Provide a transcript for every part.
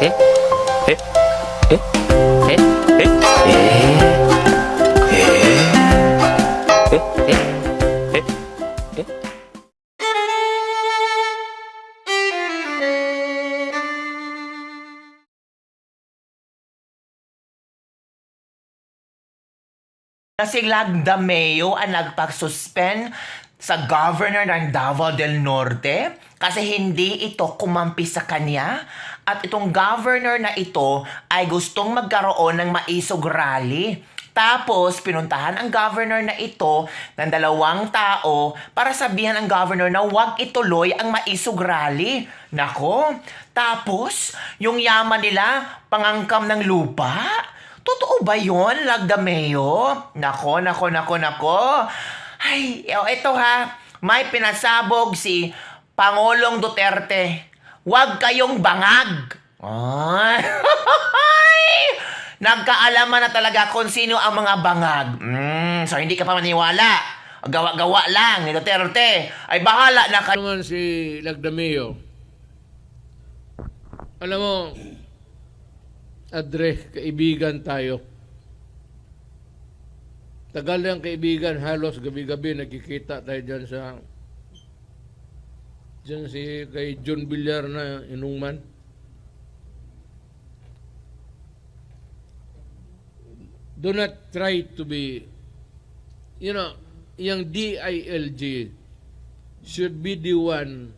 Eh? Eh? Eh? Eh? Eh? Si Lagdameo ang nagpag-suspend sa governor ng Davao del Norte kasi hindi ito kumampi sa kanya at itong governor na ito ay gustong magkaroon ng maisog rally. Tapos, pinuntahan ang governor na ito ng dalawang tao para sabihan ang governor na huwag ituloy ang maisog rally. Nako, tapos, yung yaman nila, pangangkam ng lupa? Totoo ba yun, Lagdameo? Nako. Ay, ito ha. May pinasabog si Pangulong Duterte. Huwag kayong bangag. Ay. Nagkaalaman na talaga kung sino ang mga bangag. So hindi ka pa maniwala. Gawa-gawa lang ni Duterte. Ay bahala na kayo. Naman si Lagdameo. Alam mo, Adre, kaibigan tayo. Tagal ng kaibigan, halos gabi-gabi nagkikita tayo dyan si kay John Villar na inuman. Do not try to be, yung DILG should be the one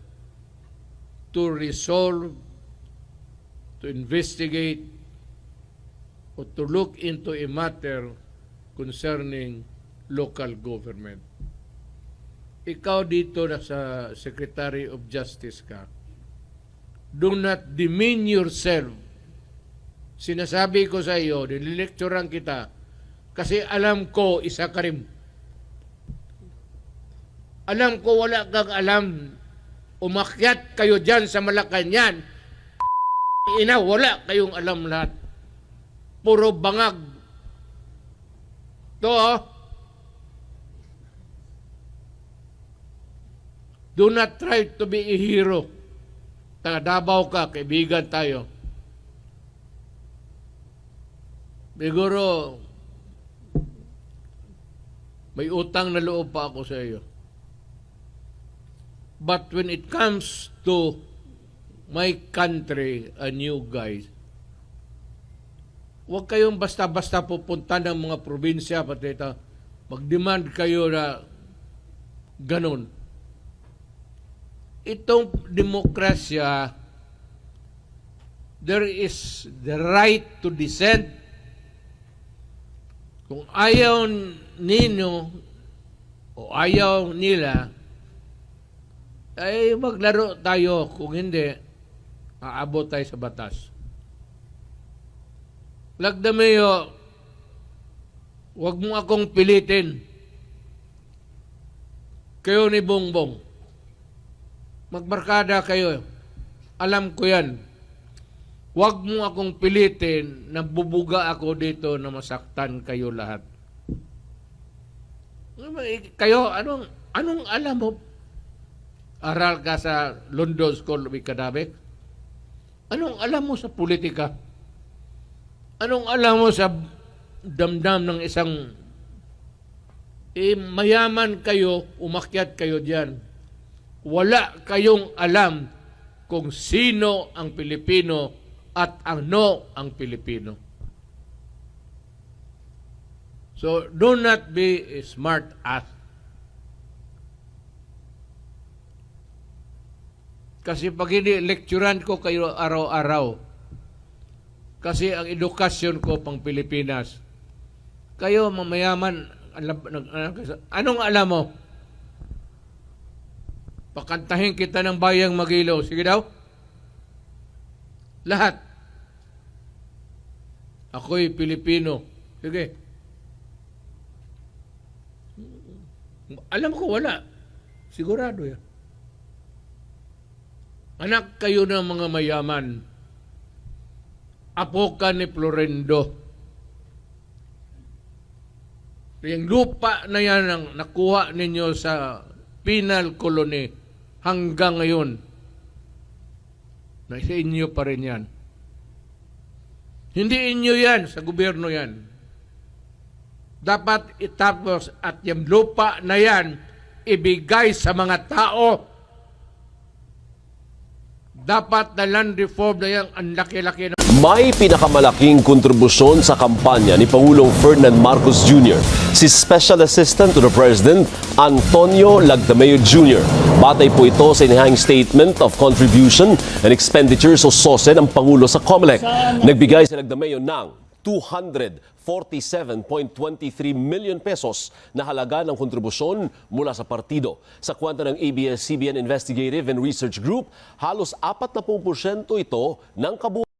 to resolve, to investigate, or to look into a matter concerning local government. Ikaw dito na sa Secretary of Justice ka, do not demean yourself. Sinasabi ko sa iyo, nililecturean kita, kasi alam ko isa ka rin. Alam ko wala kang alam. Umakyat kayo dyan sa Malacanang. Wala kayong alam lahat. Puro bangag. Do not try to be a hero. Taga Davao ka, kaibigan tayo. Siguro, may utang na loob pa ako sa iyo. But when it comes to my country and you guys, huwag kayong basta-basta pupunta ng mga probinsya, pati ito, mag-demand kayo na ganun. Itong demokrasya, there is the right to dissent. Kung ayaw ninyo o ayaw nila, ay maglaro tayo. Kung hindi, aabot tayo sa batas. Lagdameo, huwag mo akong pilitin. Kayo ni Bongbong. Magbarkada kayo. Alam ko yan. Huwag mo akong pilitin na bubuga ako dito na masaktan kayo lahat. Kayo, anong alam mo? Aral ka sa London School of Economics? Anong alam mo sa politika? Anong alam mo sa damdam ng isang mayaman kayo, umakyat kayo diyan. Wala kayong alam kung sino ang Pilipino at ano ang Pilipino. So, do not be a smart ass. Kasi pag hindi lecturean ko kayo araw-araw, kasi ang edukasyon ko pang Pilipinas, kayo mamayaman, anong alam mo? Pakantahin kita ng Bayang Magilaw. Sige daw. Lahat. Ako'y Pilipino. Sige. Alam ko wala. Sigurado yan. Anak kayo ng mga mayaman. Apo ka ni Florendo. Yung lupa na yan ang nakuha ninyo sa penal colony hanggang ngayon. Nasa inyo pa rin yan. Hindi inyo yan, sa gobyerno yan. Dapat itapos at yung lupa na yan, ibigay sa mga tao. Dapat na land reform na yan, ang laki-laki na. May pinakamalaking kontribusyon sa kampanya ni Pangulong Ferdinand Marcos Jr., si Special Assistant to the President Antonio Lagdameo Jr. Batay po ito sa inihang Statement of Contribution and Expenditures o SOSE ng Pangulo sa COMELEC. Nagbigay si Lagdameo ng 247.23 million pesos na halaga ng kontribusyon mula sa partido. Sa kwenta ng ABS-CBN Investigative and Research Group, halos 40% ito ng kabuuan